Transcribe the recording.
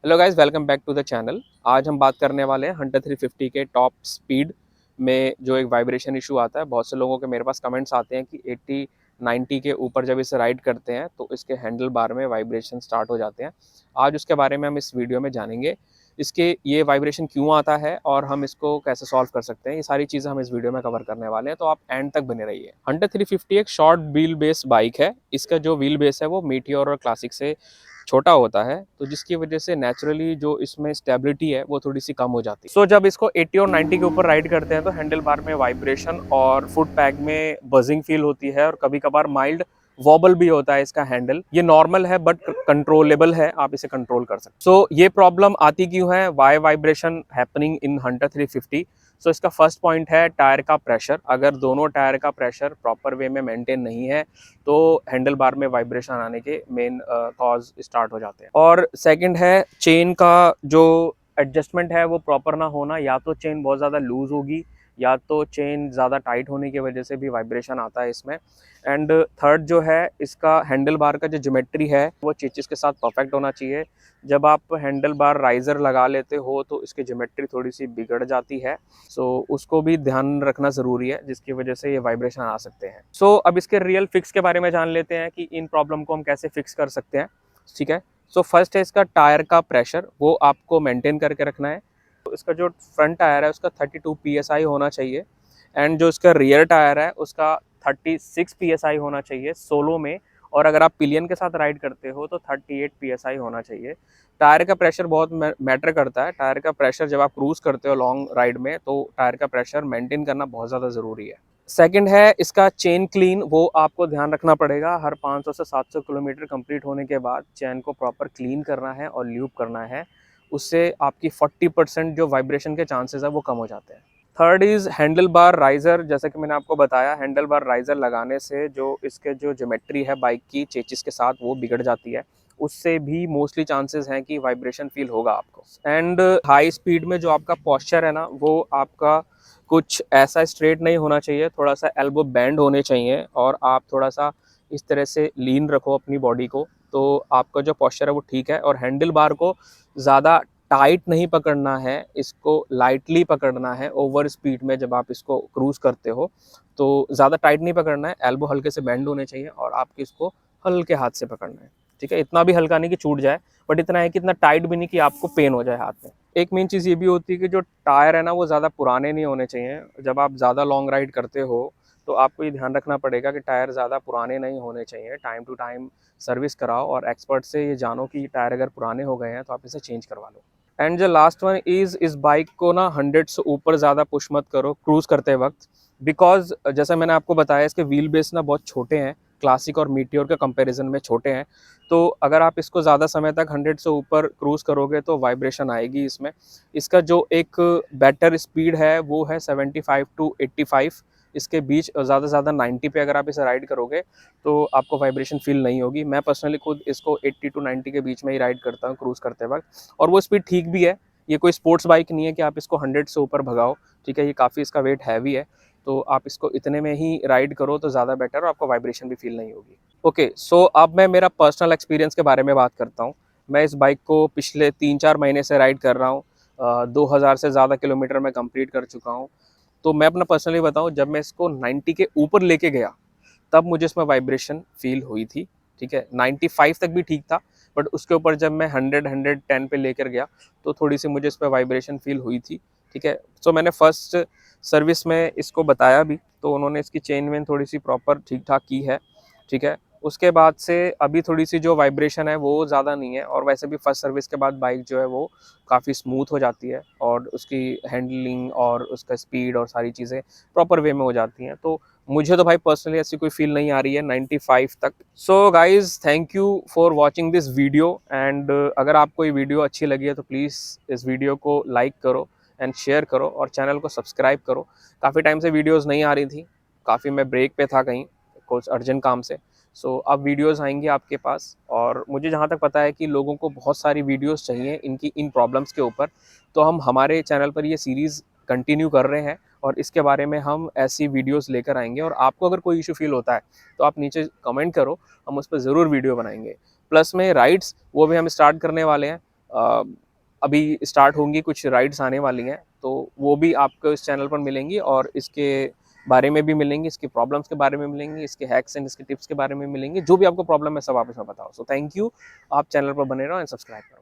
Hello guys, welcome back to the channel. आज हम बात करने वाले हैं हंटर 350 के टॉप स्पीड में जो एक वाइब्रेशन इशू आता है। बहुत से लोगों के मेरे पास कमेंट्स आते हैं कि 80 90 के ऊपर जब इसे राइड करते हैं तो इसके हैंडल बार में वाइब्रेशन स्टार्ट हो जाते हैं। आज उसके बारे में हम इस वीडियो में जानेंगे, इसके ये वाइब्रेशन क्यों आता है और हम इसको कैसे सॉल्व कर सकते हैं। ये सारी चीज़ें हम इस वीडियो में कवर करने वाले हैं, तो आप एंड तक बने रहिए। हंटर 350 एक शॉर्ट व्हील बेस बाइक है। इसका जो व्हील बेस है वो मीटियोर और क्लासिक से छोटा होता है, तो जिसकी वजह से नेचुरली जो इसमें स्टेबिलिटी है वो थोड़ी सी कम हो जाती है। सो जब इसको 80 और 90 के ऊपर राइड करते हैं तो हैंडल बार में वाइब्रेशन और फुट पैग में बजिंग फील होती है और कभी कभार माइल्ड वॉबल भी होता है। इसका हैंडल ये नॉर्मल है बट कंट्रोलेबल है, आप इसे कंट्रोल कर सकते हैं। सो ये प्रॉब्लम आती क्यों है, why vibration happening in Hunter 350। सो इसका फर्स्ट पॉइंट है टायर का प्रेशर। अगर दोनों टायर का प्रेशर प्रॉपर वे में मेंटेन नहीं है तो हैंडल बार में वाइब्रेशन आने के मेन कॉज स्टार्ट हो जाते हैं। और सेकंड है चेन का जो एडजस्टमेंट है वो प्रॉपर ना होना। या तो चेन बहुत ज़्यादा लूज होगी या तो चेन ज़्यादा टाइट होने की वजह से भी वाइब्रेशन आता है इसमें। एंड थर्ड जो है, इसका हैंडल बार का जो ज्योमेट्री है वो चेचिस के साथ परफेक्ट होना चाहिए। जब आप हैंडल बार राइजर लगा लेते हो तो इसकी ज्योमेट्री थोड़ी सी बिगड़ जाती है, सो उसको भी ध्यान रखना ज़रूरी है, जिसकी वजह से ये वाइब्रेशन आ सकते हैं। सो अब इसके रियल फिक्स के बारे में जान लेते हैं कि इन प्रॉब्लम को हम कैसे फिक्स कर सकते हैं। ठीक है, सो फर्स्ट है इसका टायर का प्रेशर, वो आपको मेंटेन करके रखना है। तो इसका जो फ्रंट टायर है उसका 32 psi होना चाहिए एंड जो इसका रियर टायर है उसका 36 psi होना चाहिए सोलो में। और अगर आप पिलियन के साथ राइड करते हो तो 38 psi होना चाहिए। टायर का प्रेशर बहुत मैटर करता है। टायर का प्रेशर जब आप क्रूज करते हो लॉन्ग राइड में तो टायर का प्रेशर मेंटेन करना बहुत ज़्यादा ज़रूरी है। सेकंड है इसका चेन क्लीन, वो आपको ध्यान रखना पड़ेगा। हर 500 से 700 किलोमीटर कंप्लीट होने के बाद चेन को प्रॉपर क्लीन करना है और ल्यूब करना है। उससे आपकी 40% जो वाइब्रेशन के चांसेस है वो कम हो जाते हैं। Third is handle bar riser. जैसे कि मैंने आपको बताया, हैंडल बार राइज़र लगाने से जो इसके जो ज्योमेट्री है बाइक की चेचिस के साथ वो बिगड़ जाती है। उससे भी मोस्टली चांसेस हैं कि वाइब्रेशन फील होगा आपको। एंड हाई स्पीड में जो आपका पॉस्चर है ना, वो आपका कुछ ऐसा स्ट्रेट नहीं होना चाहिए, थोड़ा सा एल्बो बैंड होने चाहिए और आप थोड़ा सा इस तरह से लीन रखो अपनी बॉडी को, तो आपका जो पॉस्चर है वो ठीक है। और हैंडल बार को ज़्यादा टाइट नहीं पकड़ना है, इसको लाइटली पकड़ना है। ओवर स्पीड में जब आप इसको क्रूज करते हो तो ज़्यादा टाइट नहीं पकड़ना है, एल्बो हल्के से बेंड होने चाहिए और आपको इसको हल्के हाथ से पकड़ना है। ठीक है, इतना भी हल्का नहीं कि छूट जाए, बट इतना है कि इतना टाइट भी नहीं कि आपको पेन हो जाए हाथ में। एक मेन चीज़ ये भी होती है कि जो टायर है ना वो ज़्यादा पुराने नहीं होने चाहिए। जब आप ज़्यादा लॉन्ग राइड करते हो तो आपको ये ध्यान रखना पड़ेगा कि टायर ज़्यादा पुराने नहीं होने चाहिए। टाइम टू टाइम सर्विस कराओ और एक्सपर्ट से ये जानो कि टायर अगर पुराने हो गए हैं तो आप इसे चेंज करवा लो। एंड जो लास्ट वन इज़, इस बाइक को ना 100 से ऊपर ज़्यादा पुश मत करो क्रूज़ करते वक्त। बिकॉज जैसा मैंने आपको बताया इसके व्हील बेस ना बहुत छोटे हैं, क्लासिक और मीटियोर के कंपैरिजन में छोटे हैं। तो अगर आप इसको ज़्यादा समय तक 100 से ऊपर क्रूज़ करोगे तो वाइब्रेशन आएगी इसमें। इसका जो एक बेटर स्पीड है वो है 75 टू 85, इसके बीच ज़्यादा से ज़्यादा 90 पे अगर आप इसे राइड करोगे तो आपको वाइब्रेशन फील नहीं होगी। मैं पर्सनली खुद इसको 80 टू 90 के बीच में ही राइड करता हूँ क्रूज़ करते वक्त, और वो स्पीड ठीक भी है। ये कोई स्पोर्ट्स बाइक नहीं है कि आप इसको 100 से ऊपर भगाओ। ठीक है, ये काफ़ी इसका वेट हैवी है, तो आप इसको इतने में ही राइड करो तो ज़्यादा बेटर और आपको वाइब्रेशन भी फील नहीं होगी। ओके, सो अब मैं मेरा पर्सनल एक्सपीरियंस के बारे में बात करता हूँ। मैं इस बाइक को पिछले 3-4 महीने से राइड कर रहा हूँ। 2000 से ज़्यादा किलोमीटर मैं कंप्लीट कर चुका हूँ। तो मैं अपना पर्सनली बताऊँ, जब मैं इसको 90 के ऊपर लेके गया तब मुझे इसमें वाइब्रेशन फील हुई थी। ठीक है, 95 तक भी ठीक था, बट उसके ऊपर जब मैं 100-110 पे लेकर गया तो थोड़ी सी मुझे इस पर वाइब्रेशन फील हुई थी। ठीक है, सो मैंने फर्स्ट सर्विस में इसको बताया भी, तो उन्होंने इसकी चेन वेन थोड़ी सी प्रॉपर ठीक ठाक की है। ठीक है, उसके बाद से अभी थोड़ी सी जो वाइब्रेशन है वो ज़्यादा नहीं है, और वैसे भी फर्स्ट सर्विस के बाद बाइक जो है वो काफ़ी स्मूथ हो जाती है और उसकी हैंडलिंग और उसका स्पीड और सारी चीज़ें प्रॉपर वे में हो जाती हैं। तो मुझे तो भाई पर्सनली ऐसी कोई फील नहीं आ रही है 95 तक। So guys, thank you for watching this video. And अगर आपको ये वीडियो अच्छी लगी है तो प्लीज़ इस वीडियो को लाइक करो एंड शेयर करो और चैनल को सब्सक्राइब करो। काफ़ी टाइम से वीडियोज़ नहीं आ रही थी, काफ़ी मैं ब्रेक पे था कहीं कुछ अर्जेंट काम से। सो अब वीडियोज़ आएंगी आपके पास, और मुझे जहाँ तक पता है कि लोगों को बहुत सारी वीडियोज़ चाहिए इनकी इन प्रॉब्लम्स के ऊपर, तो हम हमारे चैनल पर ये सीरीज़ कंटिन्यू कर रहे हैं और इसके बारे में हम ऐसी वीडियोस लेकर आएंगे। और आपको अगर कोई इशू फील होता है तो आप नीचे कमेंट करो, हम उस पर ज़रूर वीडियो बनाएंगे। प्लस में राइड्स वो भी हम स्टार्ट करने वाले हैं। अभी स्टार्ट होंगी, कुछ राइड्स आने वाली हैं, तो वो भी आपको इस चैनल पर मिलेंगी और इसके बारे में भी मिलेंगी, इसकी प्रॉब्लम्स के बारे में मिलेंगी, इसके हैक्स एंड इसके टिप्स के बारे में मिलेंगे। जो भी आपको प्रॉब्लम है सब आप इसमें बताओ। सो थैंक यू, आप चैनल पर बने रहो एंड सब्सक्राइब करो।